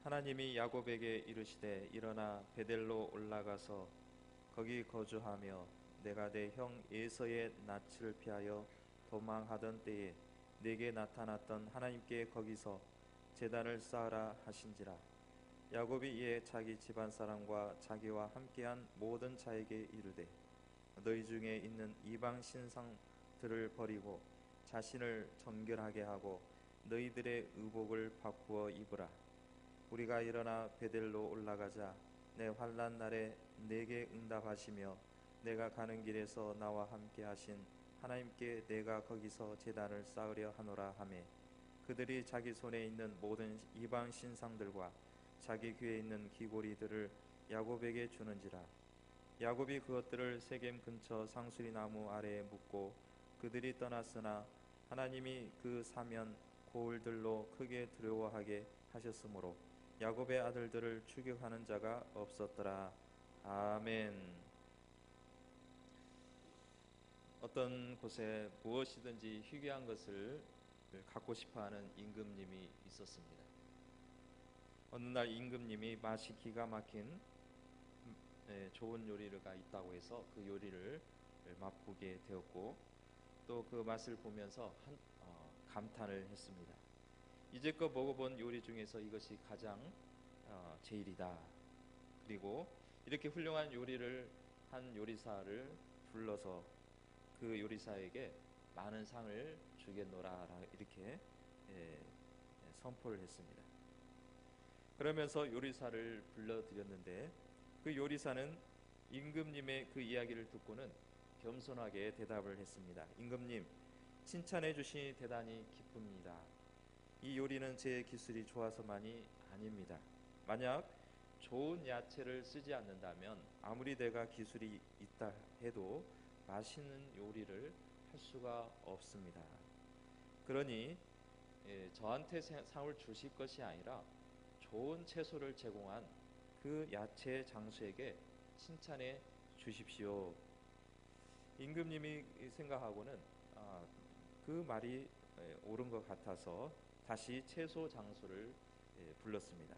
하나님이 야곱에게 이르시되 일어나 베델로 올라가서 거기 거주하며 내가 내 형 에서의 낯을 피하여 도망하던 때에 내게 나타났던 하나님께 거기서 제단을 쌓으라 하신지라. 야곱이 이에 자기 집안 사람과 자기와 함께한 모든 자에게 이르되 너희 중에 있는 이방 신상들을 버리고 자신을 정결하게 하고 너희들의 의복을 바꾸어 입으라. 우리가 일어나 베델로 올라가자. 내 환난 날에 내게 응답하시며 내가 가는 길에서 나와 함께 하신 하나님께 내가 거기서 제단을 쌓으려 하노라 하매 그들이 자기 손에 있는 모든 이방 신상들과 자기 귀에 있는 귀고리들을 야곱에게 주는지라. 야곱이 그것들을 세겜 근처 상수리 나무 아래에 묻고 그들이 떠났으나 하나님이 그 사면 고을들로 크게 두려워하게 하셨으므로 야곱의 아들들을 추격하는 자가 없었더라. 아멘. 어떤 곳에 무엇이든지 희귀한 것을 갖고 싶어하는 임금님이 있었습니다. 어느 날 임금님이 맛이 기가 막힌 좋은 요리가 있다고 해서 그 요리를 맛보게 되었고 또 그 맛을 보면서 감탄을 했습니다. 이제껏 먹어본 요리 중에서 이것이 가장 제일이다. 그리고 이렇게 훌륭한 요리를 한 요리사를 불러서 그 요리사에게 많은 상을 주겠노라 이렇게 선포를 했습니다. 그러면서 요리사를 불러들였는데 그 요리사는 임금님의 그 이야기를 듣고는 겸손하게 대답을 했습니다. 임금님, 칭찬해 주시니 대단히 기쁩니다. 이 요리는 제 기술이 좋아서만이 아닙니다. 만약 좋은 야채를 쓰지 않는다면 아무리 내가 기술이 있다 해도 맛있는 요리를 할 수가 없습니다. 그러니 저한테 상을 주실 것이 아니라 좋은 채소를 제공한 그 야채 장수에게 칭찬해 주십시오. 임금님이 생각하고는 그 말이 옳은 것 같아서 다시 채소 장수를 불렀습니다.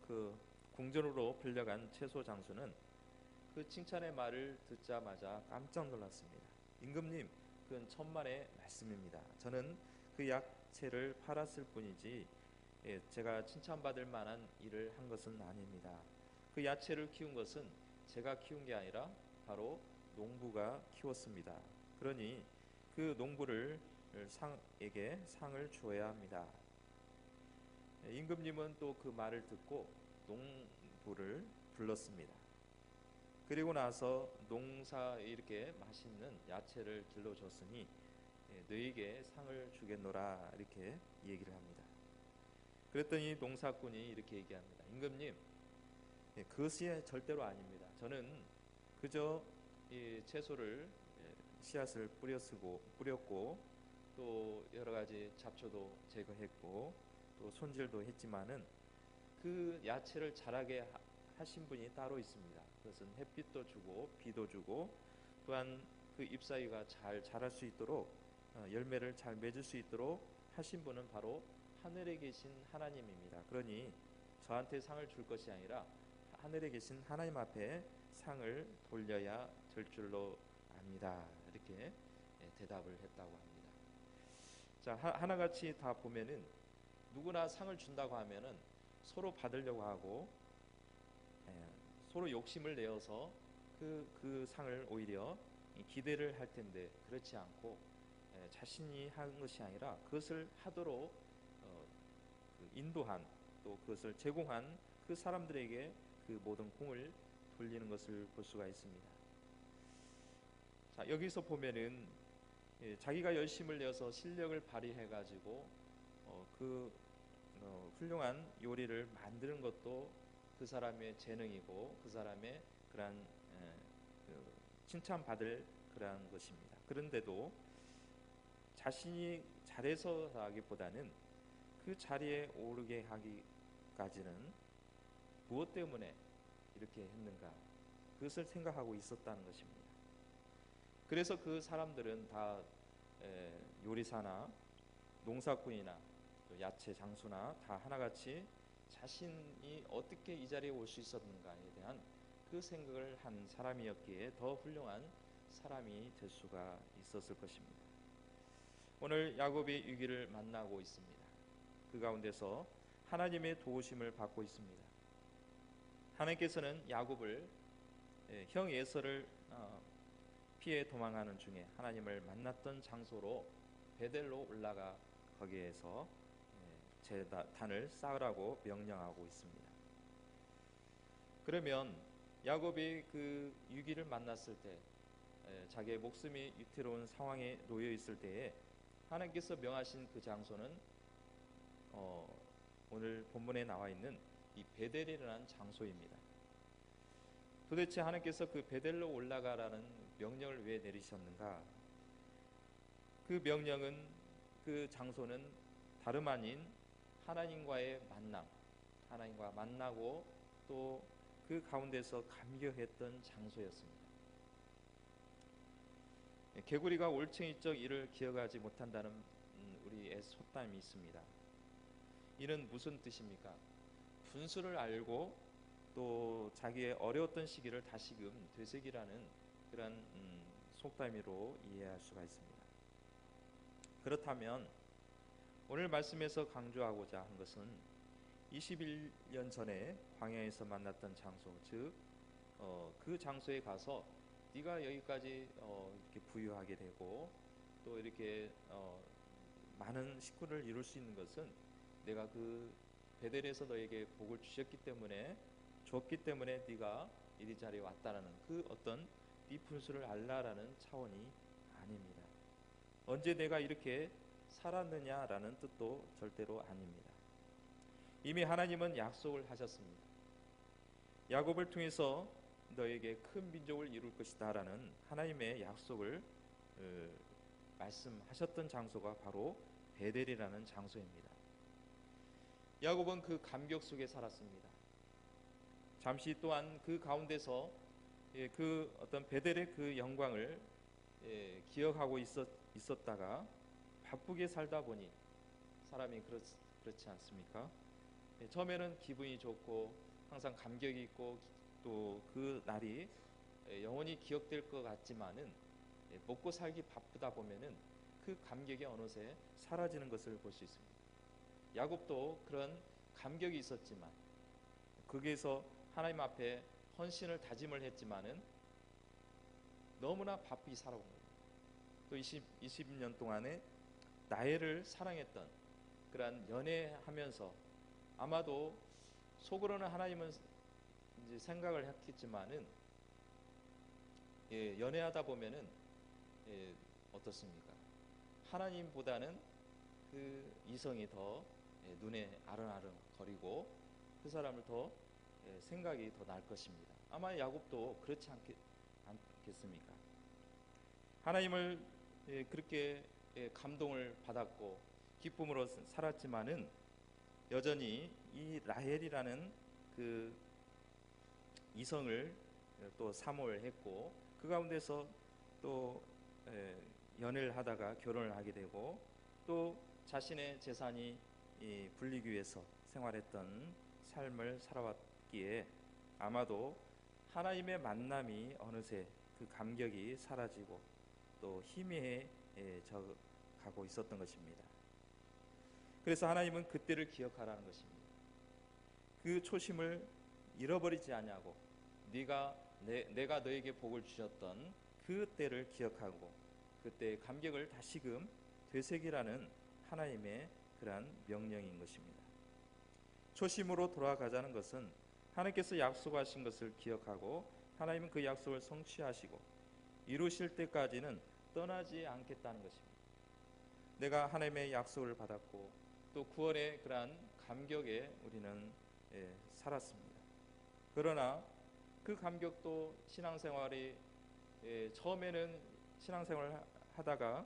그 궁전으로 불려간 채소 장수는 그 칭찬의 말을 듣자마자 깜짝 놀랐습니다. 임금님, 그건 천만의 말씀입니다. 저는 그 야채를 팔았을 뿐이지 제가 칭찬받을 만한 일을 한 것은 아닙니다. 그 야채를 키운 것은 제가 키운 게 아니라 바로 농부가 키웠습니다. 그러니 그 농부를 상에게 상을 주어야 합니다. 임금님은 또 그 말을 듣고 농부를 불렀습니다. 그리고 나서 농사에 이렇게 맛있는 야채를 길러줬으니 너에게 상을 주겠노라 이렇게 얘기를 합니다. 그랬더니 농사꾼이 이렇게 얘기합니다. 임금님, 그것이 절대로 아닙니다. 저는 그저 이 채소를 씨앗을 뿌렸고 또 여러 가지 잡초도 제거했고 또 손질도 했지만은 그 야채를 자라게 하신 분이 따로 있습니다. 그것은 햇빛도 주고 비도 주고 또한 그 잎사귀가 잘 자랄 수 있도록 열매를 잘 맺을 수 있도록 하신 분은 바로 하늘에 계신 하나님입니다. 그러니 저한테 상을 줄 것이 아니라 하늘에 계신 하나님 앞에 상을 돌려야 될 줄로 압니다. 이렇게 대답을 했다고 합니다. 자, 하나같이 다 보면은 누구나 상을 준다고 하면은 서로 받으려고 하고 서로 욕심을 내어서 그 상을 오히려 기대를 할 텐데 그렇지 않고 자신이 한 것이 아니라 그것을 하도록 그 인도한 또 그것을 제공한 그 사람들에게 그 모든 공을 돌리는 것을 볼 수가 있습니다. 자, 여기서 보면은 자기가 열심을 내어서 실력을 발휘해 가지고 훌륭한 요리를 만드는 것도 그 사람의 재능이고 그 사람의 그러한 칭찬받을 그러한 것입니다. 그런데도 자신이 잘해서라기보다는 그 자리에 오르게 하기까지는 무엇 때문에 이렇게 했는가 그것을 생각하고 있었다는 것입니다. 그래서 그 사람들은 다 요리사나 농사꾼이나 또 야채 장수나 다 하나같이 자신이 어떻게 이 자리에 올 수 있었는가에 대한 그 생각을 한 사람이었기에 더 훌륭한 사람이 될 수가 있었을 것입니다. 오늘 야곱이 위기를 만나고 있습니다. 그 가운데서 하나님의 도우심을 받고 있습니다. 하나님께서는 야곱을 형 에서를 피해 도망하는 중에 하나님을 만났던 장소로 베델로 올라가 거기에서 제단을 쌓으라고 명령하고 있습니다. 그러면 야곱이 그 위기를 만났을 때 자기의 목숨이 위태로운 상황에 놓여 있을 때에 하나님께서 명하신 그 장소는 오늘 본문에 나와 있는 이 베델이라는 장소입니다. 도대체 하나님께서 그 베델로 올라가라는 명령을 왜 내리셨는가? 그 명령은, 그 장소는 다름 아닌 하나님과의 만남, 하나님과 만나고 또 그 가운데서 감격했던 장소였습니다. 개구리가 올챙이적 일을 기억하지 못한다는 우리의 속담이 있습니다. 이는 무슨 뜻입니까? 분수를 알고 또 자기의 어려웠던 시기를 다시금 되새기라는 그런 속담으로 이해할 수가 있습니다. 그렇다면 오늘 말씀에서 강조하고자 한 것은 21년 전에 광야에서 만났던 장소, 즉 그 장소에 가서 네가 여기까지 이렇게 부유하게 되고 또 이렇게 많은 식구를 이룰 수 있는 것은 내가 그 베델에서 너에게 복을 줬기 때문에 네가 이 자리에 왔다라는 그 어떤 네 분수를 알라라는 차원이 아닙니다. 언제 내가 이렇게 살았느냐라는 뜻도 절대로 아닙니다. 이미 하나님은 약속을 하셨습니다. 야곱을 통해서 너에게 큰 민족을 이룰 것이다라는 하나님의 약속을 말씀하셨던 장소가 바로 베델이라는 장소입니다. 야곱은 그 감격 속에 살았습니다. 잠시 또한 그 가운데서 그 어떤 베델의 그 영광을 기억하고 있었다가 바쁘게 살다 보니 사람이 그렇지 않습니까? 처음에는 기분이 좋고 항상 감격이 있고 또 그 날이 영원히 기억될 것 같지만은 먹고 살기 바쁘다 보면은 그 감격이 어느새 사라지는 것을 볼 수 있습니다. 야곱도 그런 감격이 있었지만 거기에서 하나님 앞에 헌신을 다짐을 했지만은 너무나 바쁘게 살아온 거예요. 또 20년 동안에 나혜를 사랑했던 그러한 연애하면서 아마도 속으로는 하나님은 이제 생각을 했겠지만은 연애하다 보면은 어떻습니까? 하나님보다는 그 이성이 더 눈에 아른아른 거리고 그 사람을 더 생각이 더 날 것입니다. 아마 야곱도 그렇지 않겠습니까? 하나님을 그렇게 감동을 받았고 기쁨으로 살았지만은 여전히 이 라헬이라는 그 이성을 또 사모했고 그 가운데서 또 연애를 하다가 결혼을 하게 되고 또 자신의 재산이 불리기 위해서 생활했던 삶을 살아왔기에 아마도 하나님의 만남이 어느새 그 감격이 사라지고 또 희미해져 가고 있었던 것입니다. 그래서 하나님은 그때를 기억하라는 것입니다. 그 초심을 잃어버리지 아니하고 내가 너에게 복을 주셨던 그 때를 기억하고 그때의 감격을 다시금 되새기라는 하나님의 그러한 명령인 것입니다. 초심으로 돌아가자는 것은 하나님께서 약속하신 것을 기억하고 하나님은 그 약속을 성취하시고 이루실 때까지는 떠나지 않겠다는 것입니다. 내가 하나님의 약속을 받았고 또 구원의 그러한 감격에 우리는 살았습니다. 그러나 그 감격도 신앙생활이 처음에는 신앙생활을 하다가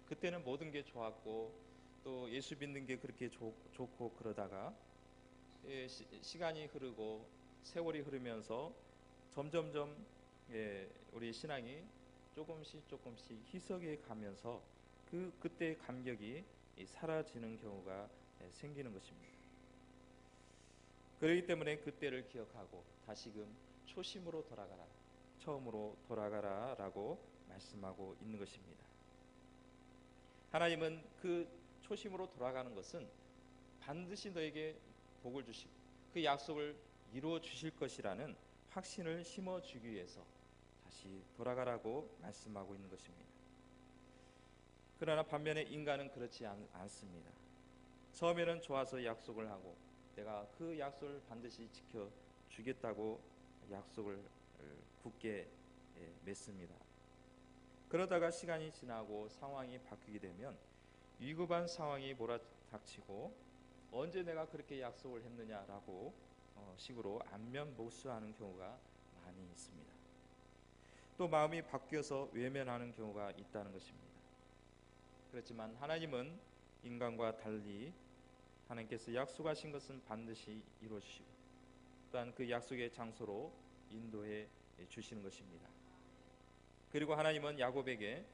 그때는 모든 게 좋았고 또 예수 믿는 게 그렇게 좋고 그러다가 시간이 흐르고 세월이 흐르면서 점점점 우리 신앙이 조금씩 희석해 가면서 그때의 감격이 사라지는 경우가 생기는 것입니다. 그렇기 때문에 그때를 기억하고 다시금 초심으로 돌아가라, 처음으로 돌아가라라고 말씀하고 있는 것입니다. 하나님은 그 초심으로 돌아가는 것은 반드시 너에게 복을 주시고 그 약속을 이루어 주실 것이라는 확신을 심어주기 위해서 다시 돌아가라고 말씀하고 있는 것입니다. 그러나 반면에 인간은 그렇지 않습니다. 처음에는 좋아서 약속을 하고 내가 그 약속을 반드시 지켜주겠다고 약속을 굳게 맺습니다. 그러다가 시간이 지나고 상황이 바뀌게 되면 위급한 상황이 몰아닥치고 언제 내가 그렇게 약속을 했느냐라고 식으로 안면모수하는 경우가 많이 있습니다. 또 마음이 바뀌어서 외면하는 경우가 있다는 것입니다. 그렇지만 하나님은 인간과 달리 하나님께서 약속하신 것은 반드시 이루어주시고 또한 그 약속의 장소로 인도해 주시는 것입니다. 그리고 하나님은 야곱에게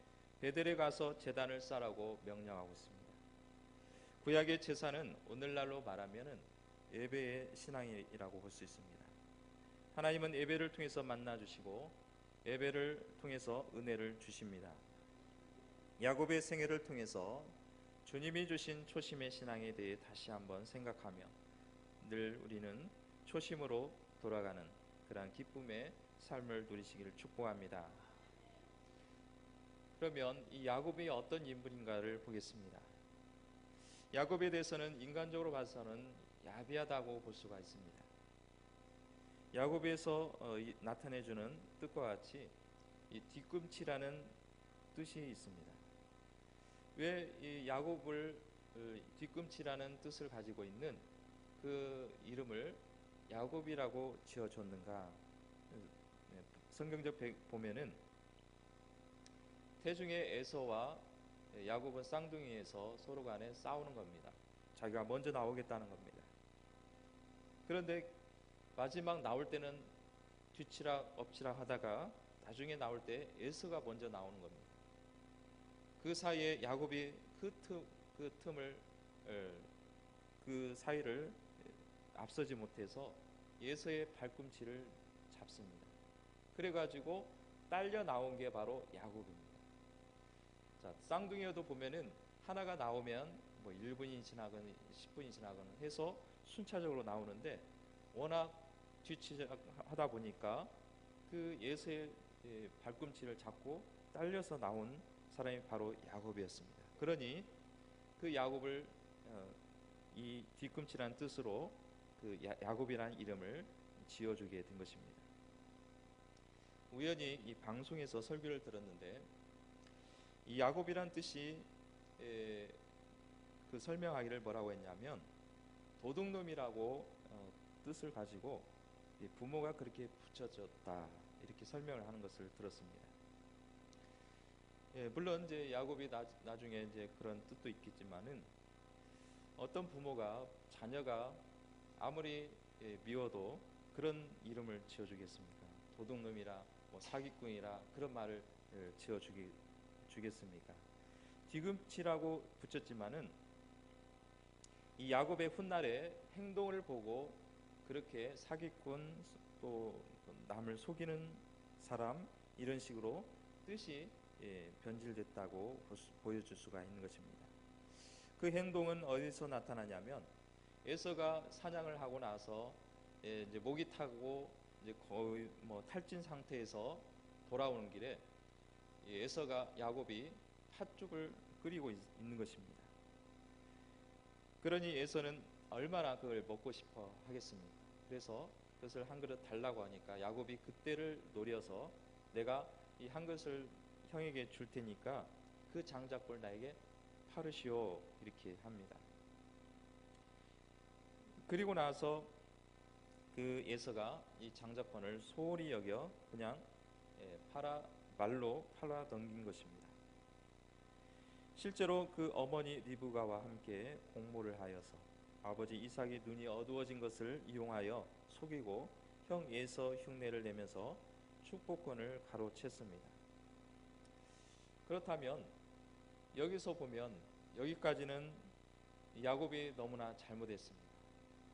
베델에 가서 제단을 쌓으라고 명령하고 있습니다. 구약의 제사는 오늘날로 말하면 예배의 신앙이라고 볼 수 있습니다. 하나님은 예배를 통해서 만나주시고 예배를 통해서 은혜를 주십니다. 야곱의 생애를 통해서 주님이 주신 초심의 신앙에 대해 다시 한번 생각하며 늘 우리는 초심으로 돌아가는 그러한 기쁨의 삶을 누리시기를 축복합니다. 그러면 이 야곱이 어떤 인물인가를 보겠습니다. 야곱에 대해서는 인간적으로 봐서는 야비하다고 볼 수가 있습니다. 야곱에서 나타내주는 뜻과 같이 이 뒤꿈치라는 뜻이 있습니다. 왜 이 야곱을 뒤꿈치라는 뜻을 가지고 있는 그 이름을 야곱이라고 지어줬는가? 성경적 보면은 태중의 에서와 야곱은 쌍둥이에서 서로 간에 싸우는 겁니다. 자기가 먼저 나오겠다는 겁니다. 그런데 마지막 나올 때는 뒤치락 엎치락 하다가 나중에 나올 때 에서가 먼저 나오는 겁니다. 그 사이에 야곱이 그 사이를 앞서지 못해서 에서의 발꿈치를 잡습니다. 그래가지고 딸려 나온 게 바로 야곱입니다. 자, 쌍둥이여도 보면은 하나가 나오면 뭐 1분이 지나건 10분이 지나건 해서 순차적으로 나오는데 워낙 뒤치하다 보니까 그 에서의 발꿈치를 잡고 딸려서 나온 사람이 바로 야곱이었습니다. 그러니 그 야곱을 이 뒤꿈치라는 뜻으로 그 야곱이라는 이름을 지어주게 된 것입니다. 우연히 이 방송에서 설교를 들었는데 이 야곱이란 뜻이 그 설명하기를 뭐라고 했냐면 도둑놈이라고 뜻을 가지고 부모가 그렇게 붙여졌다 이렇게 설명을 하는 것을 들었습니다. 물론 이제 야곱이 나중에 이제 그런 뜻도 있겠지만은 어떤 부모가 자녀가 아무리 미워도 그런 이름을 지어주겠습니까? 도둑놈이라 뭐 사기꾼이라 그런 말을 지어주겠습니까? 뒤꿈치라고 붙였지만은 이 야곱의 훗날의 행동을 보고 그렇게 사기꾼 또 남을 속이는 사람 이런 식으로 뜻이 변질됐다고 보여줄 수가 있는 것입니다. 그 행동은 어디서 나타나냐면 에서가 사냥을 하고 나서 이제 목이 타고 이제 거의 뭐 탈진 상태에서 돌아오는 길에 에서가 야곱이 팥죽을 끓이고 있는 것입니다. 그러니 에서는 얼마나 그걸 먹고 싶어 하겠습니까? 그래서 그것을 한 그릇 달라고 하니까 야곱이 그때를 노려서 내가 이 한 그릇을 형에게 줄 테니까 그 장작불 나에게 팔으시오 이렇게 합니다. 그리고 나서 그 에서가 이 장작권을 소홀히 여겨 그냥 말로 팔아 넘긴 것입니다. 실제로 그 어머니 리브가와 함께 공모를 하여서 아버지 이삭의 눈이 어두워진 것을 이용하여 속이고 형 에서 흉내를 내면서 축복권을 가로챘습니다. 그렇다면 여기서 보면 여기까지는 야곱이 너무나 잘못했습니다.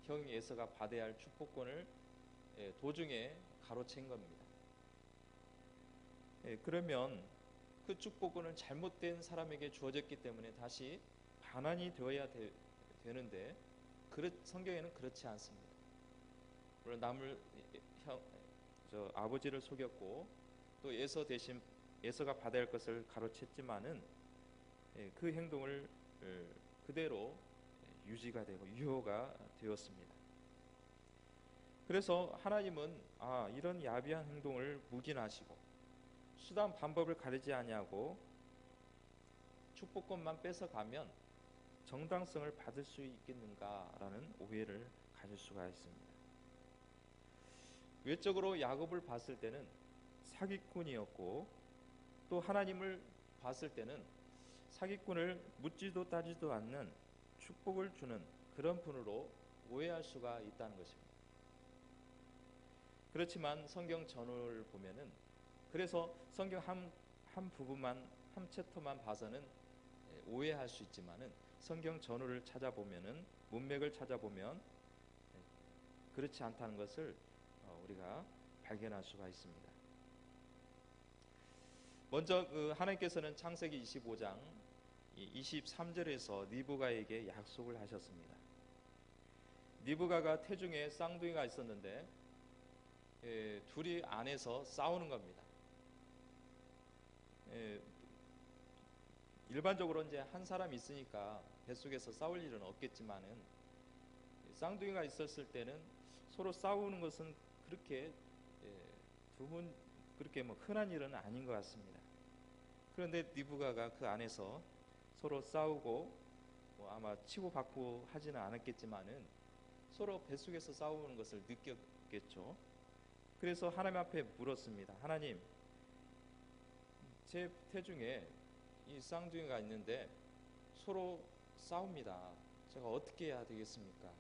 형 에서가 받아야 할 축복권을 도중에 가로챈 겁니다. 그러면 그 축복권은 잘못된 사람에게 주어졌기 때문에 다시 반환이 되어야 되는데 성경에는 그렇지 않습니다. 물론 아버지를 속였고 또 에서가 받아야 할 것을 가로챘지만은 그 행동을 그대로 유지가 되고 유효가 되었습니다. 그래서 하나님은 이런 야비한 행동을 묵인하시고 수단 방법을 가리지 아니하고 축복권만 뺏어가면 정당성을 받을 수 있겠는가라는 오해를 가질 수가 있습니다. 외적으로 야곱을 봤을 때는 사기꾼이었고 또 하나님을 봤을 때는 사기꾼을 묻지도 따지도 않는 축복을 주는 그런 분으로 오해할 수가 있다는 것입니다. 그렇지만 성경 전후를 보면은 그래서 성경 한 부분만 한 챕터만 봐서는 오해할 수 있지만은 성경 전후를 찾아보면은 문맥을 찾아보면 그렇지 않다는 것을 우리가 발견할 수가 있습니다. 먼저 하나님께서는 창세기 25장 23절에서 니브가에게 약속을 하셨습니다. 니브가가 태중에 쌍둥이가 있었는데 둘이 안에서 싸우는 겁니다. 일반적으로 이제 한 사람이 있으니까 뱃속에서 싸울 일은 없겠지만은 쌍둥이가 있었을 때는 서로 싸우는 것은 그렇게 두 분 그렇게 흔한 일은 아닌 것 같습니다. 그런데 니브가가 그 안에서 서로 싸우고 아마 치고받고 하지는 않았겠지만은 서로 뱃속에서 싸우는 것을 느꼈겠죠. 그래서 하나님 앞에 물었습니다. 하나님, 제 태중에 이 쌍둥이가 있는데 서로 싸웁니다. 제가 어떻게 해야 되겠습니까?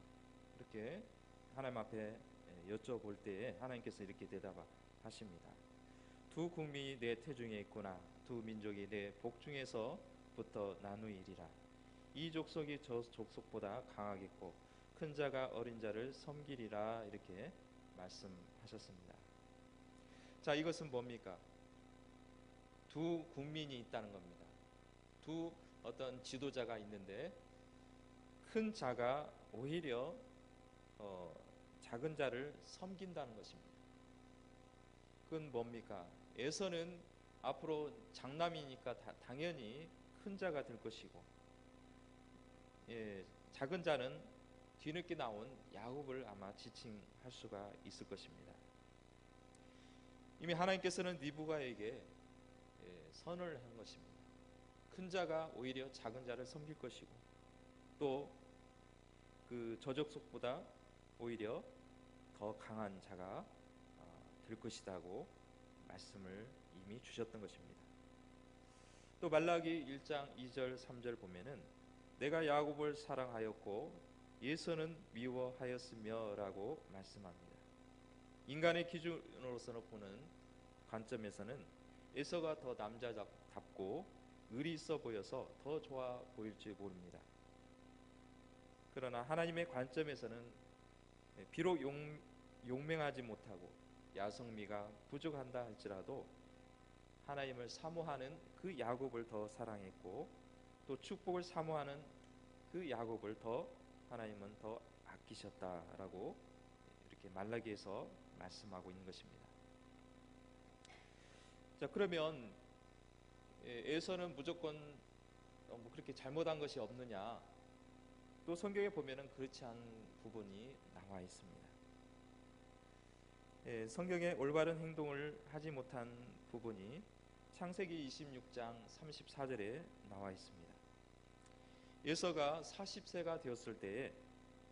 이렇게 하나님 앞에 여쭤볼 때에 하나님께서 이렇게 대답하십니다. 두 국민이 내 태중에 있구나. 두 민족이 내 복중에서부터 나누이리라. 이 족속이 저 족속보다 강하겠고 큰 자가 어린 자를 섬기리라. 이렇게 말씀하셨습니다. 자, 이것은 뭡니까? 두 국민이 있다는 겁니다. 두 어떤 지도자가 있는데 큰 자가 오히려 작은 자를 섬긴다는 것입니다. 그건 뭡니까? 에서는 앞으로 장남이니까 당연히 큰 자가 될 것이고 작은 자는 뒤늦게 나온 야곱을 아마 지칭할 수가 있을 것입니다. 이미 하나님께서는 니브가에게 선을 한 것입니다. 큰 자가 오히려 작은 자를 섬길 것이고 또 그 저족속보다 오히려 더 강한 자가 될 것이라고 말씀을 이미 주셨던 것입니다. 또 말라기 1장 2절 3절 보면은 내가 야곱을 사랑하였고 예서는 미워하였으며 라고 말씀합니다. 인간의 기준으로서 보는 관점에서는 에서가 더 남자답고 의리 있어 보여서 더 좋아 보일지 모릅니다. 그러나 하나님의 관점에서는 비록 용맹하지 못하고 야성미가 부족한다 할지라도 하나님을 사모하는 그 야곱을 더 사랑했고 또 축복을 사모하는 그 야곱을 더 하나님은 더 아끼셨다라고 이렇게 말라기에서 말씀하고 있는 것입니다. 자, 그러면 에서는 무조건 그렇게 잘못한 것이 없느냐? 또 성경에 보면은 그렇지 않은 부분이 나와 있습니다. 성경에 올바른 행동을 하지 못한 부분이 창세기 26장 34절에 나와 있습니다. 에서가 40세가 되었을 때에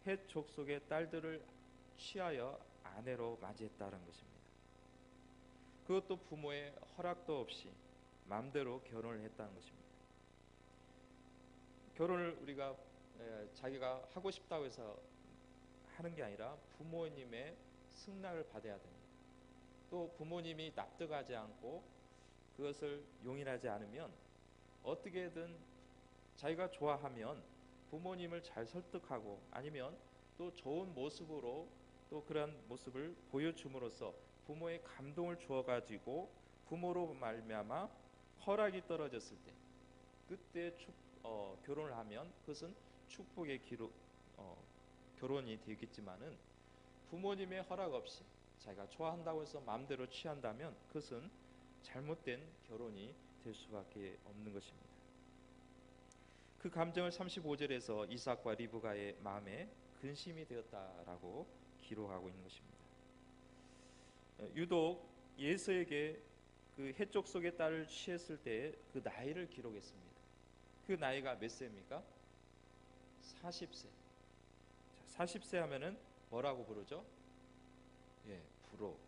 헷 족속의 딸들을 취하여 아내로 맞이했다는 것입니다. 그것도 부모의 허락도 없이 마음대로 결혼을 했다는 것입니다. 결혼을 우리가 자기가 하고 싶다고 해서 하는 게 아니라 부모님의 승낙을 받아야 됩니다. 또 부모님이 납득하지 않고 그것을 용인하지 않으면 어떻게든 자기가 좋아하면 부모님을 잘 설득하고 아니면 또 좋은 모습으로 또 그런 모습을 보여줌으로써 부모의 감동을 주어 가지고 부모로 말미암아 허락이 떨어졌을 때 그때 결혼을 하면 그것은 축복의 결혼이 되겠지만은 부모님의 허락 없이 자기가 좋아한다고 해서 마음대로 취한다면 그것은 잘못된 결혼이 될 수밖에 없는 것입니다. 그 감정을 35절에서 이삭과 리브가의 마음에 근심이 되었다라고 기록하고 있는 것입니다. 유독 예서에게 그 해족 속의 딸을 취했을 때 그 나이를 기록했습니다. 그 나이가 몇 세입니까? 40세. 40세 하면은 뭐라고 부르죠? 예, 부록.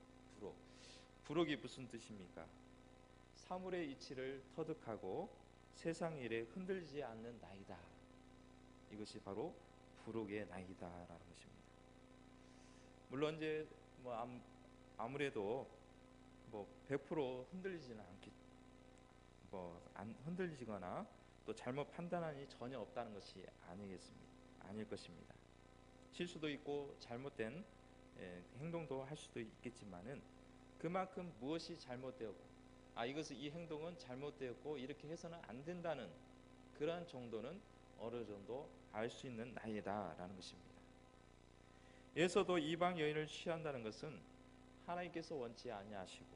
부록이 무슨 뜻입니까? 사물의 이치를 터득하고 세상 일에 흔들리지 않는 나이다. 이것이 바로 부록의 나이다라는 것입니다. 물론 이제 아무래도 100% 흔들리지는 않겠, 안 흔들리거나 또 잘못 판단하니 전혀 없다는 것이 아닐 것입니다. 실수도 있고 잘못된 행동도 할 수도 있겠지만은 그만큼 무엇이 잘못되었고 이것은 이 행동은 잘못되었고 이렇게 해서는 안 된다는 그러한 정도는 어느 정도 알 수 있는 나이다라는 것입니다. 예서도 이방 여인을 취한다는 것은 하나님께서 원치 아니하시고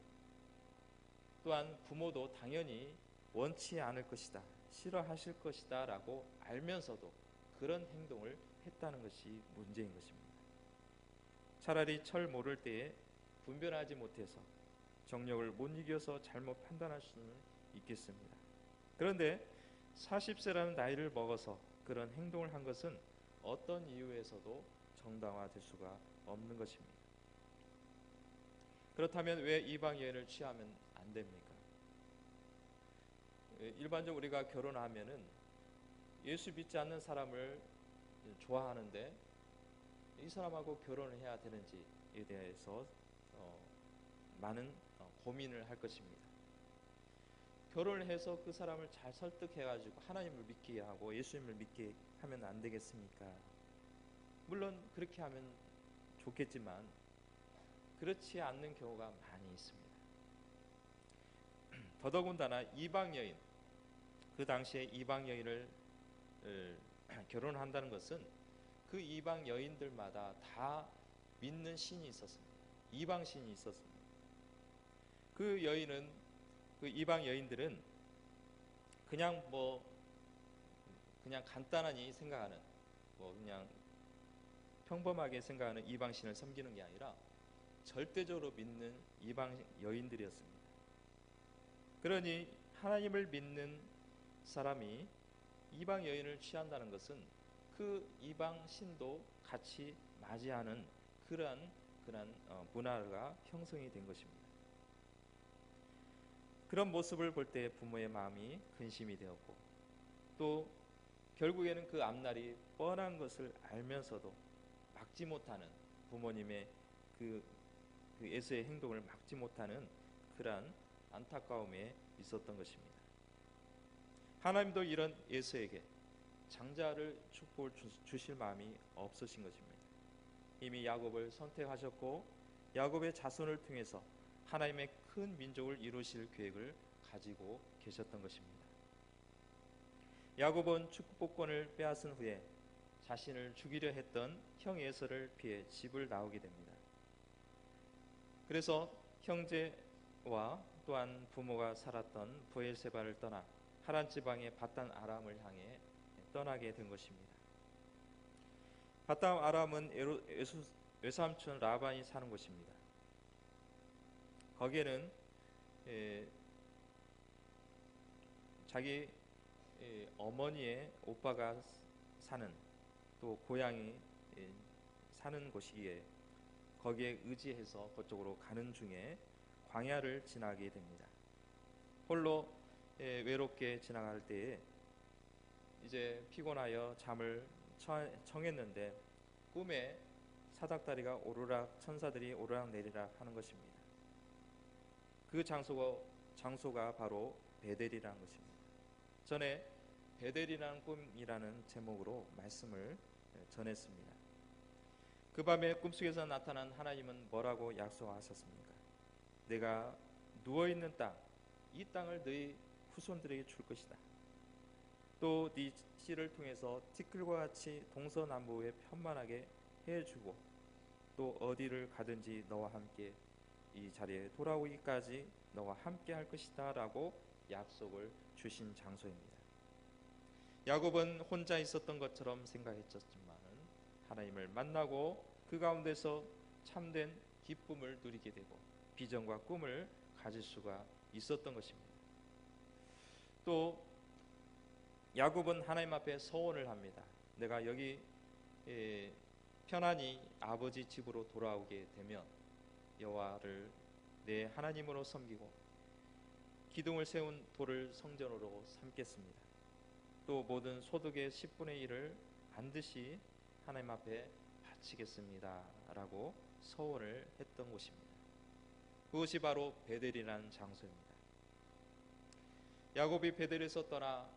또한 부모도 당연히 원치 않을 것이다, 싫어하실 것이다 라고 알면서도 그런 행동을 했다는 것이 문제인 것입니다. 차라리 철 모를 때에 분별하지 못해서 정력을 못 이겨서 잘못 판단할 수는 있겠습니다. 그런데 40세라는 나이를 먹어서 그런 행동을 한 것은 어떤 이유에서도 정당화될 수가 없는 것입니다. 그렇다면 왜 이방 여인을 취하면 안 됩니까? 일반적으로 우리가 결혼하면은 예수 믿지 않는 사람을 좋아하는데 이 사람하고 결혼을 해야 되는지에 대해서 많은 고민을 할 것입니다. 결혼을 해서 그 사람을 잘 설득해가지고 하나님을 믿게 하고 예수님을 믿게 하면 안 되겠습니까? 물론 그렇게 하면 좋겠지만 그렇지 않는 경우가 많이 있습니다. 더더군다나 이방 여인, 그 당시에 이방 여인을 결혼한다는 것은 그 이방 여인들마다 다 믿는 신이 있었습니다. 이방 신이 있었습니다. 그 이방 여인들은 그냥 간단하니 생각하는 그냥 평범하게 생각하는 이방 신을 섬기는 게 아니라 절대적으로 믿는 이방 여인들이었습니다. 그러니 하나님을 믿는 사람이 이방 여인을 취한다는 것은 그 이방 신도 같이 맞이하는 그러한 문화가 형성이 된 것입니다. 그런 모습을 볼 때 부모의 마음이 근심이 되었고 또 결국에는 그 앞날이 뻔한 것을 알면서도 막지 못하는 부모님의 그 예수의 행동을 막지 못하는 그러한 안타까움에 있었던 것입니다. 하나님도 이런 예수에게 장자를 축복을 주실 마음이 없으신 것입니다. 이미 야곱을 선택하셨고 야곱의 자손을 통해서 하나님의 큰 민족을 이루실 계획을 가지고 계셨던 것입니다. 야곱은 축복권을 빼앗은 후에 자신을 죽이려 했던 형 에서를 피해 집을 나오게 됩니다. 그래서 형제와 또한 부모가 살았던 브엘세바를 떠나 하란 지방의 바단 아람을 향해 떠나게 된 것입니다. 바단 아람은 외삼촌 라반이 사는 곳입니다. 거기에는 자기 어머니의 오빠가 사는 또 고향이 사는 곳이기에 거기에 의지해서 그쪽으로 가는 중에 광야를 지나게 됩니다. 홀로 외롭게 지나갈 때에 이제 피곤하여 잠을 청했는데 꿈에 사닥다리가 천사들이 오르락 내리락 하는 것입니다. 그 장소가 바로 베델이라는 것입니다. 전에 베델이라는 꿈이라는 제목으로 말씀을 전했습니다. 그 밤에 꿈속에서 나타난 하나님은 뭐라고 약속하셨습니까? 내가 누워있는 땅, 이 땅을 너희 후손들에게 줄 것이다. 또 네 씨를 통해서 티끌과 같이 동서남북에 편만하게 해주고 또 어디를 가든지 너와 함께 이 자리에 돌아오기까지 너와 함께 할 것이다 라고 약속을 주신 장소입니다. 야곱은 혼자 있었던 것처럼 생각했었지만 하나님을 만나고 그 가운데서 참된 기쁨을 누리게 되고 비전과 꿈을 가질 수가 있었던 것입니다. 또 야곱은 하나님 앞에 서원을 합니다. 내가 여기 편안히 아버지 집으로 돌아오게 되면 여호와를 내 하나님으로 섬기고 기둥을 세운 돌을 성전으로 삼겠습니다. 또 모든 소득의 10분의 1을 반드시 하나님 앞에 바치겠습니다 라고 서원을 했던 곳입니다. 그것이 바로 베델이라는 장소입니다. 야곱이 베델에서 떠나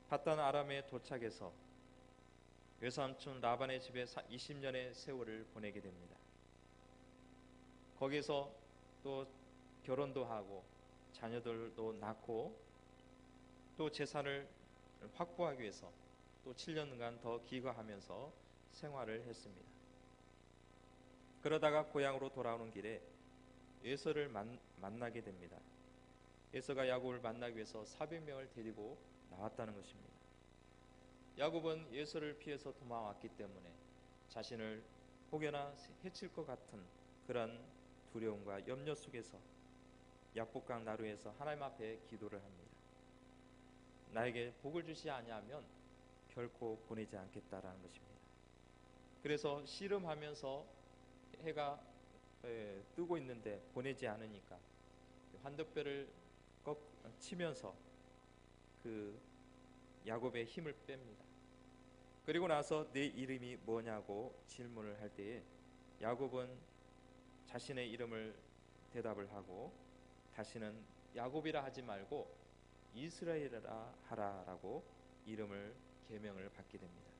바단 아람에 도착해서 외삼촌 라반의 집에 20년의 세월을 보내게 됩니다. 거기서 또 결혼도 하고 자녀들도 낳고 또 재산을 확보하기 위해서 또 7년간 더 기거하면서 생활을 했습니다. 그러다가 고향으로 돌아오는 길에 에서를 만나게 됩니다. 에서가 야곱을 만나기 위해서 400명을 데리고 나왔다는 것입니다. 야곱은 에서를 피해서 도망왔기 때문에 자신을 혹여나 해칠 것 같은 그런 두려움과 염려 속에서 약복강 나루에서 하나님 앞에 기도를 합니다. 나에게 복을 주시 아니하면 결코 보내지 않겠다라는 것입니다. 그래서 씨름하면서 해가 뜨고 있는데 보내지 않으니까 환덕뼈를 치면서 그 야곱의 힘을 뺍니다. 그리고 나서 내 이름이 뭐냐고 질문을 할 때에 야곱은 자신의 이름을 대답을 하고 다시는 야곱이라 하지 말고 이스라엘이라 하라라고 이름을 계명을 받게 됩니다.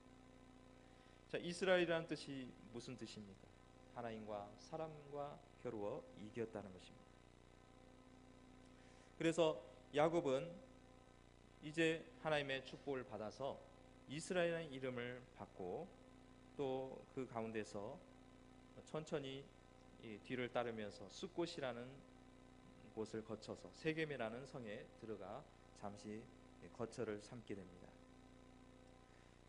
자, 이스라엘이라는 뜻이 무슨 뜻입니까? 하나님과 사람과 겨루어 이겼다는 것입니다. 그래서 야곱은 이제 하나님의 축복을 받아서 이스라엘이라는 이름을 받고 또 그 가운데서 천천히 뒤를 따르면서 숫곳이라는 곳을 거쳐서 세겜이라는 성에 들어가 잠시 거처를 삼게 됩니다.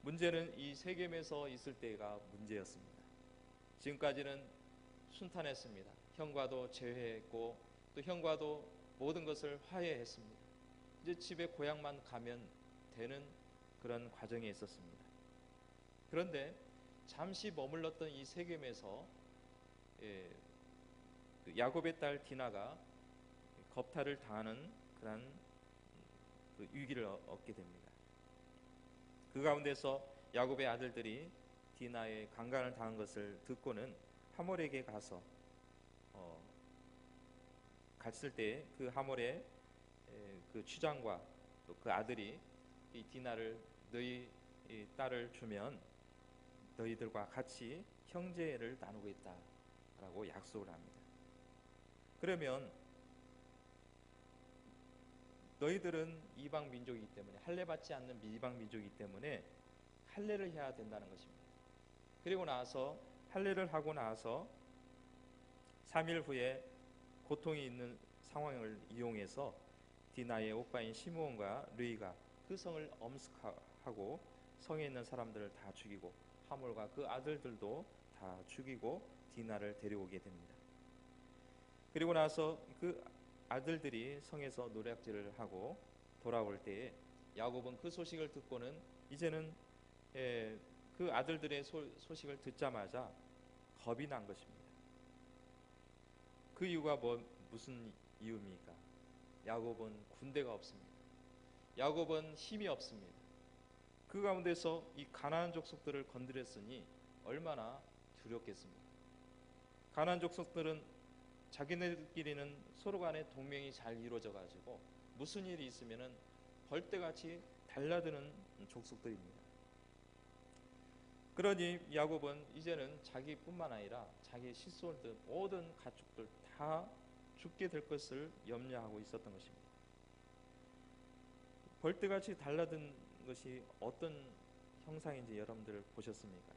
문제는 이 세겜에서 있을 때가 문제였습니다. 지금까지는 순탄했습니다. 형과도 재회했고 또 형과도 모든 것을 화해했습니다. 이제 집에 고향만 가면 되는 그런 과정에 있었습니다. 그런데 잠시 머물렀던 이 세겜에서 야곱의 딸 디나가 겁탈을 당하는 그런 위기를 얻게 됩니다. 그 가운데서 야곱의 아들들이 디나의 강간을 당한 것을 듣고는 하몰에게 가서 갔을 때 그 하몰의 그 취장과 또 그 아들이 이 디나를 너희 딸을 주면 너희들과 같이 형제를 나누겠다라고 약속을 합니다. 그러면 너희들은 이방 민족이기 때문에 할례 받지 않는 이방 민족이기 때문에 할례를 해야 된다는 것입니다. 그리고 나서 할례를 하고 나서 3일 후에 고통이 있는 상황을 이용해서 디나의 오빠인 시므온과 르이가 그 성을 엄습하고 성에 있는 사람들을 다 죽이고 하몰과 그 아들들도 다 죽이고 디나를 데려오게 됩니다. 그리고 나서 그 아들들이 성에서 노략질을 하고 돌아올 때에 야곱은 그 소식을 듣고는 이제는 그 아들들의 소식을 듣자마자 겁이 난 것입니다. 그 이유가 무슨 이유입니까? 야곱은 군대가 없습니다. 야곱은 힘이 없습니다. 그 가운데서 이 가나안 족속들을 건드렸으니 얼마나 두렵겠습니까? 가나안 족속들은 자기네들끼리는 서로 간에 동맹이 잘 이루어져 가지고 무슨 일이 있으면은 벌떼같이 달라드는 족속들입니다. 그러니 야곱은 이제는 자기뿐만 아니라 자기 실손들 모든 가축들 다 죽게 될 것을 염려하고 있었던 것입니다. 벌떼같이 달라든 것이 어떤 형상인지 여러분들 보셨습니까?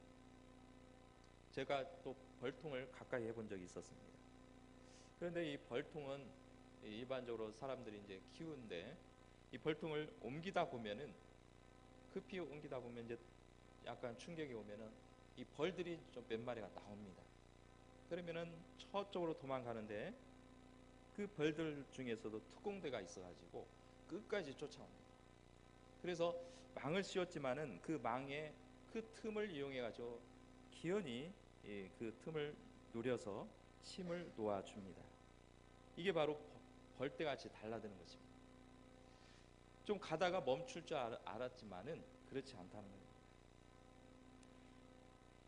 제가 또 벌통을 가까이 해본 적이 있었습니다. 그런데 이 벌통은 일반적으로 사람들이 이제 키우는데 이 벌통을 옮기다 보면은 급히 옮기다 보면 이제 약간 충격이 오면은 이 벌들이 좀 몇 마리가 나옵니다. 그러면은 저쪽으로 도망가는데 그 벌들 중에서도 특공대가 있어가지고 끝까지 쫓아옵니다. 그래서 망을 씌웠지만은 그 망에 그 틈을 이용해가지고 기어이 그 틈을 노려서 침을 놓아줍니다. 이게 바로 벌떼같이 달라드는 것입니다. 좀 가다가 멈출 줄 알았지만은 그렇지 않다는 겁니다.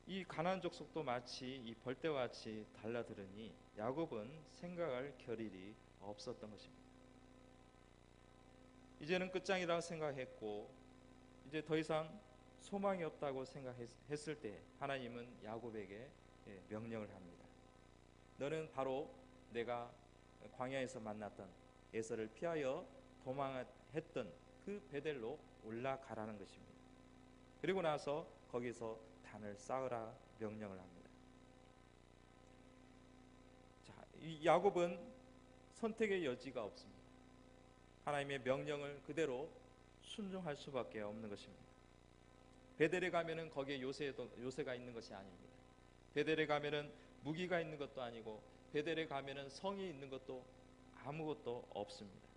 이 가나안 족속도 마치 이 벌떼와 같이 달라들으니 야곱은 생각할 겨를이 없었던 것입니다. 이제는 끝장이라고 생각했고 이제 더 이상 소망이 없다고 생각했을 때 하나님은 야곱에게 명령을 합니다. 너는 바로 내가 광야에서 만났던 에서를 피하여 도망했던 그 베델로 올라가라는 것입니다. 그리고 나서 거기서 단을 쌓으라 명령을 합니다. 자, 이 야곱은 선택의 여지가 없습니다. 하나님의 명령을 그대로 순종할 수밖에 없는 것입니다. 베델에 가면은 거기에 요새가 있는 것이 아닙니다. 베델에 가면은 무기가 있는 것도 아니고 베델에 가면은 성이 있는 것도 아무것도 없습니다.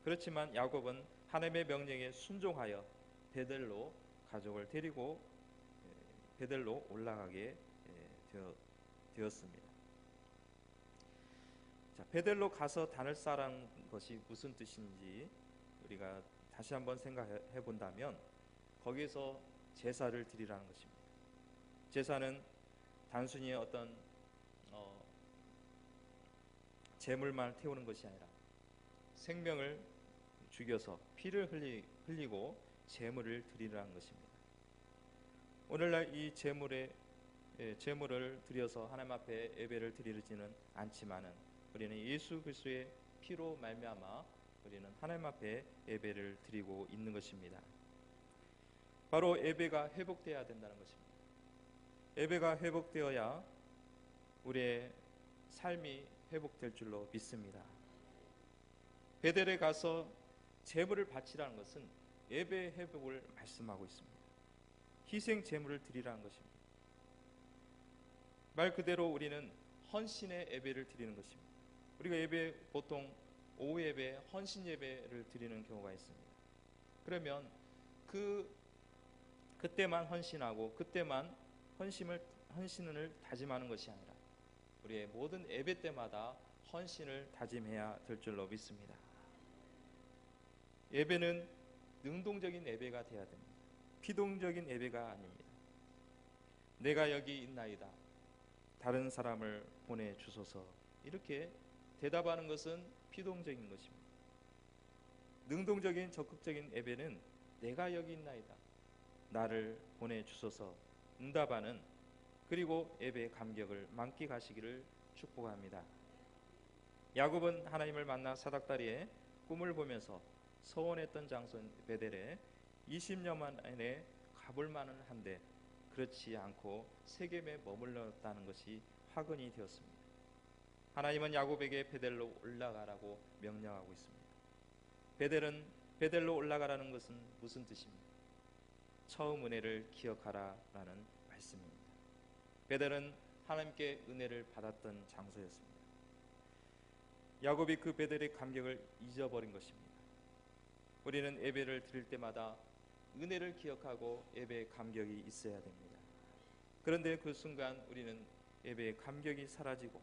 그렇지만 야곱은 하나님의 명령에 순종하여 베델로 가족을 데리고 베델로 올라가게 되었습니다. 자, 베델로 가서 단을 쌓은 것이 무슨 뜻인지 우리가 다시 한번 생각해 본다면 거기서 제사를 드리라는 것입니다. 제사는 단순히 어떤 제물만 태우는 것이 아니라 생명을 죽여서 피를 흘리고 제물을 드리라는 것입니다. 오늘날 이 제물을 드려서 하나님 앞에 예배를 드리지는 않지만은 우리는 예수 그리스도의 피로 말미암아 우리는 하나님 앞에 예배를 드리고 있는 것입니다. 바로 예배가 회복되어야 된다는 것입니다. 예배가 회복되어야 우리의 삶이 회복될 줄로 믿습니다. 베델에 가서 제물을 바치라는 것은 예배 회복을 말씀하고 있습니다. 희생 제물을 드리라는 것입니다. 말 그대로 우리는 헌신의 예배를 드리는 것입니다. 우리가 예배 보통 오후 예배, 헌신 예배를 드리는 경우가 있습니다. 그러면 그때만 헌신하고 그때만 헌신을 다짐하는 것이 아니라 우리의 모든 예배 때마다 헌신을 다짐해야 될 줄로 믿습니다. 예배는 능동적인 예배가 되어야 됩니다. 피동적인 예배가 아닙니다. 내가 여기 있나이다. 다른 사람을 보내주소서. 이렇게 대답하는 것은 피동적인 것입니다. 능동적인 적극적인 예배는 내가 여기 있나이다. 나를 보내주소서. 응답하는 그리고 예배의 감격을 만끽하시기를 축복합니다. 야곱은 하나님을 만나 사닥다리에 꿈을 보면서 서원했던 장소인 베델에 20년 만에 가볼 만은 한데 그렇지 않고 세겜에 머물렀다는 것이 화근이 되었습니다. 하나님은 야곱에게 베델로 올라가라고 명령하고 있습니다. 베델로 올라가라는 것은 무슨 뜻입니까? 처음 은혜를 기억하라라는 말씀입니다. 베델은 하나님께 은혜를 받았던 장소였습니다. 야곱이 그 베델의 감격을 잊어버린 것입니다. 우리는 예배를 드릴 때마다 은혜를 기억하고 예배의 감격이 있어야 됩니다. 그런데 그 순간 우리는 예배의 감격이 사라지고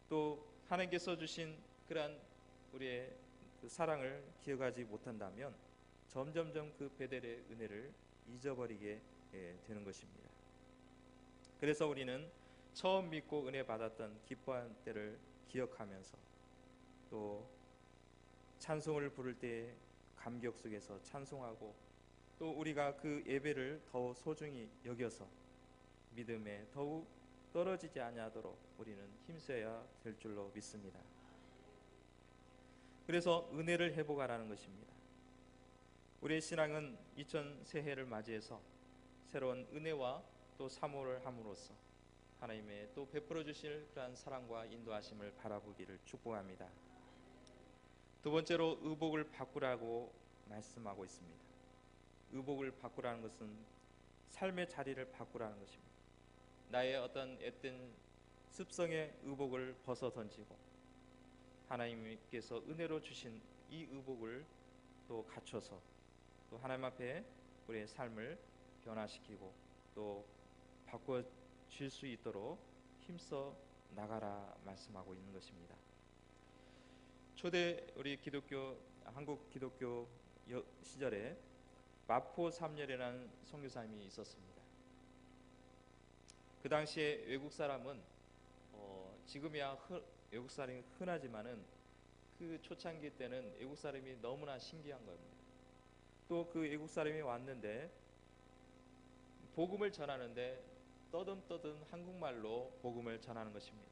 또 하나님께서 주신 그러한 우리의 그 사랑을 기억하지 못한다면 점점점 그 베델의 은혜를 잊어버리게 되는 것입니다. 그래서 우리는 처음 믿고 은혜 받았던 기뻐한 때를 기억하면서 또 찬송을 부를 때 감격 속에서 찬송하고 또 우리가 그 예배를 더욱 소중히 여겨서 믿음에 더욱 떨어지지 아니하도록 우리는 힘써야 될 줄로 믿습니다. 그래서 은혜를 회복하라는 것입니다. 우리의 신앙은 2000 새해를 맞이해서 새로운 은혜와 또 사모를 함으로써 하나님의 또 베풀어 주실 그러한 사랑과 인도하심을 바라보기를 축복합니다. 두 번째로 의복을 바꾸라고 말씀하고 있습니다. 의복을 바꾸라는 것은 삶의 자리를 바꾸라는 것입니다. 나의 어떤 앳된 습성의 의복을 벗어 던지고 하나님께서 은혜로 주신 이 의복을 또 갖춰서 또 하나님 앞에 우리의 삶을 변화시키고 또 바꿔줄 수 있도록 힘써 나가라 말씀하고 있는 것입니다. 초대 우리 기독교 한국 기독교 시절에 마포 삼열이라는 선교사님이 있었습니다. 그 당시에 외국 사람은 지금이야 외국 사람이 흔하지만은 그 초창기 때는 외국 사람이 너무나 신기한 겁니다. 또 그 외국 사람이 왔는데 복음을 전하는데 떠듬떠듬 한국말로 복음을 전하는 것입니다.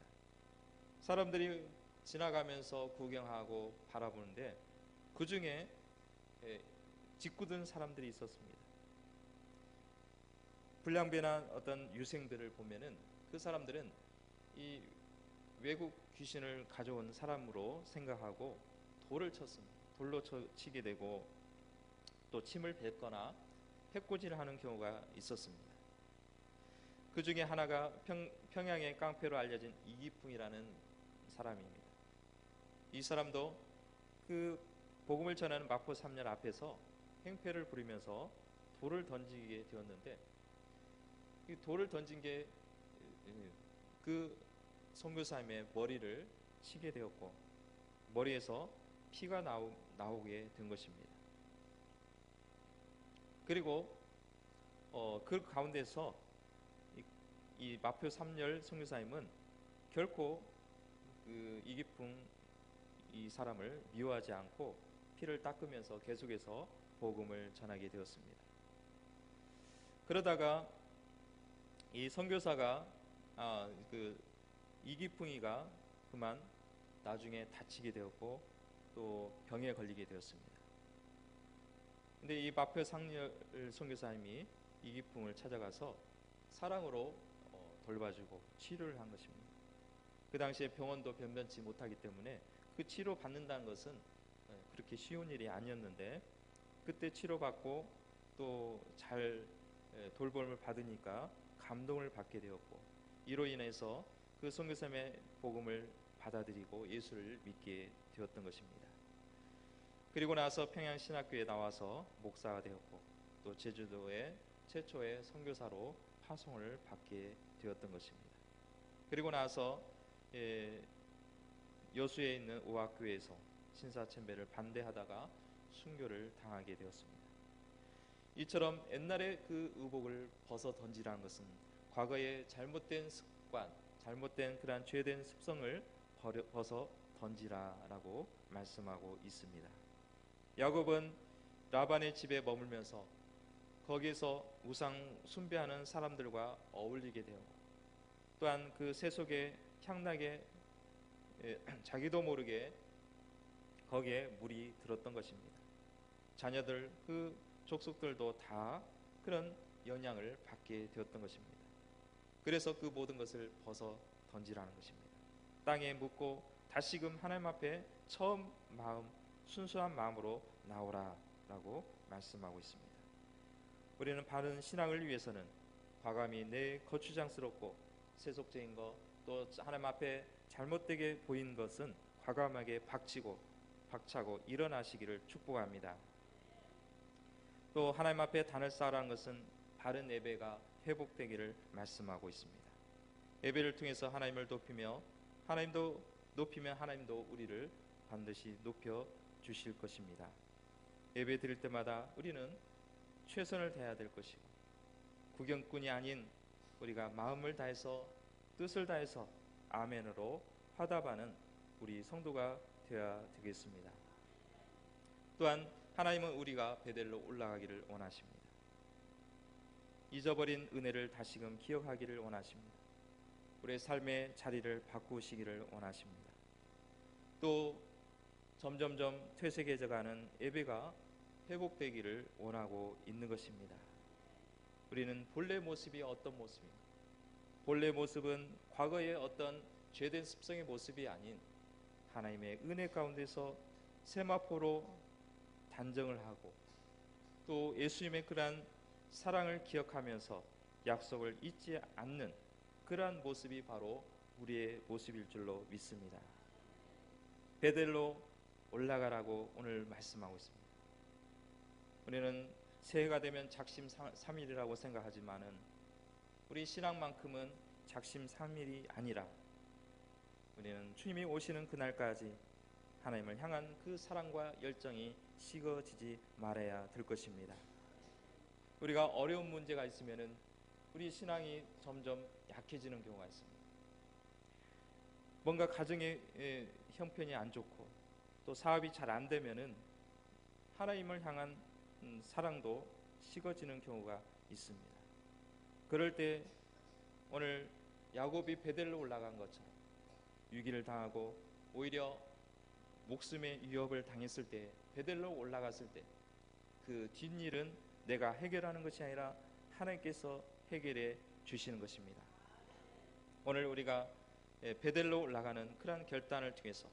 사람들이 지나가면서 구경하고 바라보는데 그 중에 짓궂은 사람들이 있었습니다. 불량배나 어떤 유생들을 보면은 그 사람들은 이 외국 귀신을 가져온 사람으로 생각하고 돌을 쳤습니다. 돌로 치게 되고 또 침을 뱉거나 해코지를 하는 경우가 있었습니다. 그 중에 하나가 평양의 깡패로 알려진 이기풍이라는 사람입니다. 이 사람도 그 복음을 전하는 마포 삼열 앞에서 행패를 부리면서 돌을 던지게 되었는데 이 돌을 던진 게 그 선교사님의 머리를 치게 되었고 머리에서 피가 나오게 된 것입니다. 그리고 그 가운데서 이 마포 삼열 선교사님은 결코 그 이기풍 이 사람을 미워하지 않고 피를 닦으면서 계속해서 복음을 전하게 되었습니다. 그러다가 이 선교사가 그 이기풍이가 그만 나중에 다치게 되었고 또 병에 걸리게 되었습니다. 근데 이 마포 삼열 선교사님이 이기풍을 찾아가서 사랑으로 돌봐주고 치료를 한 것입니다. 그 당시에 병원도 변변치 못하기 때문에 그 치료 받는다는 것은 그렇게 쉬운 일이 아니었는데 그때 치료받고 또 잘 돌봄을 받으니까 감동을 받게 되었고 이로 인해서 그 선교사님의 복음을 받아들이고 예수를 믿게 되었던 것입니다. 그리고 나서 평양신학교에 나와서 목사가 되었고 또 제주도의 최초의 선교사로 파송을 받게 되었던 것입니다. 그리고 나서 여수에 있는 오학교에서 신사참배를 반대하다가 순교를 당하게 되었습니다. 이처럼 옛날에 그 의복을 벗어 던지라는 것은 과거의 잘못된 습관, 잘못된 그러한 죄된 습성을 벗어 던지라라고 말씀하고 있습니다. 야곱은 라반의 집에 머물면서 거기에서 우상 숭배하는 사람들과 어울리게 되고 또한 그 세속의 향락에 자기도 모르게 거기에 물이 들었던 것입니다. 자녀들 그 족속들도 다 그런 영향을 받게 되었던 것입니다. 그래서 그 모든 것을 벗어 던지라는 것입니다. 땅에 묻고 다시금 하나님 앞에 처음 순수한 마음으로 나오라라고 말씀하고 있습니다. 우리는 바른 신앙을 위해서는 과감히 내 거추장스럽고 세속적인 것 또 하나님 앞에 잘못되게 보인 것은 과감하게 박차고 일어나시기를 축복합니다. 또 하나님 앞에 단을 쌓으라는 것은 바른 예배가 회복되기를 말씀하고 있습니다. 예배를 통해서 하나님을 높이며 하나님도 우리를 반드시 높여 주실 것입니다. 예배 드릴 때마다 우리는 최선을 다해야 될 것이고 구경꾼이 아닌 우리가 마음을 다해서 뜻을 다해서 아멘으로 화답하는 우리 성도가 되어야 되겠습니다. 또한 하나님은 우리가 베델로 올라가기를 원하십니다. 잊어버린 은혜를 다시금 기억하기를 원하십니다. 우리의 삶의 자리를 바꾸시기를 원하십니다. 또 점점점 퇴색해져가는 예배가 회복되기를 원하고 있는 것입니다. 우리는 본래 모습이 어떤 모습입니까? 본래 모습은 과거의 어떤 죄된 습성의 모습이 아닌 하나님의 은혜 가운데서 세마포로 단정을 하고 또 예수님의 그러한 사랑을 기억하면서 약속을 잊지 않는 그러한 모습이 바로 우리의 모습일 줄로 믿습니다. 베델로 올라가라고 오늘 말씀하고 있습니다. 우리는 새해가 되면 작심삼일이라고 생각하지만은 우리 신앙만큼은 작심삼일이 아니라 우리는 주님이 오시는 그날까지 하나님을 향한 그 사랑과 열정이 식어지지 말아야 될 것입니다. 우리가 어려운 문제가 있으면은 우리 신앙이 점점 약해지는 경우가 있습니다. 뭔가 가정의 형편이 안 좋고 또 사업이 잘 안 되면은 하나님을 향한 사랑도 식어지는 경우가 있습니다. 그럴 때 오늘 야곱이 베델로 올라간 것처럼 위기를 당하고 오히려 목숨의 위협을 당했을 때 베델로 올라갔을 때 그 뒷일은 내가 해결하는 것이 아니라 하나님께서 해결해 주시는 것입니다. 오늘 우리가 베델로 올라가는 그러한 결단을 통해서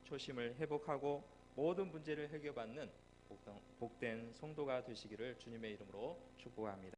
초심을 회복하고 모든 문제를 해결받는 복된 성도가 되시기를 주님의 이름으로 축복합니다.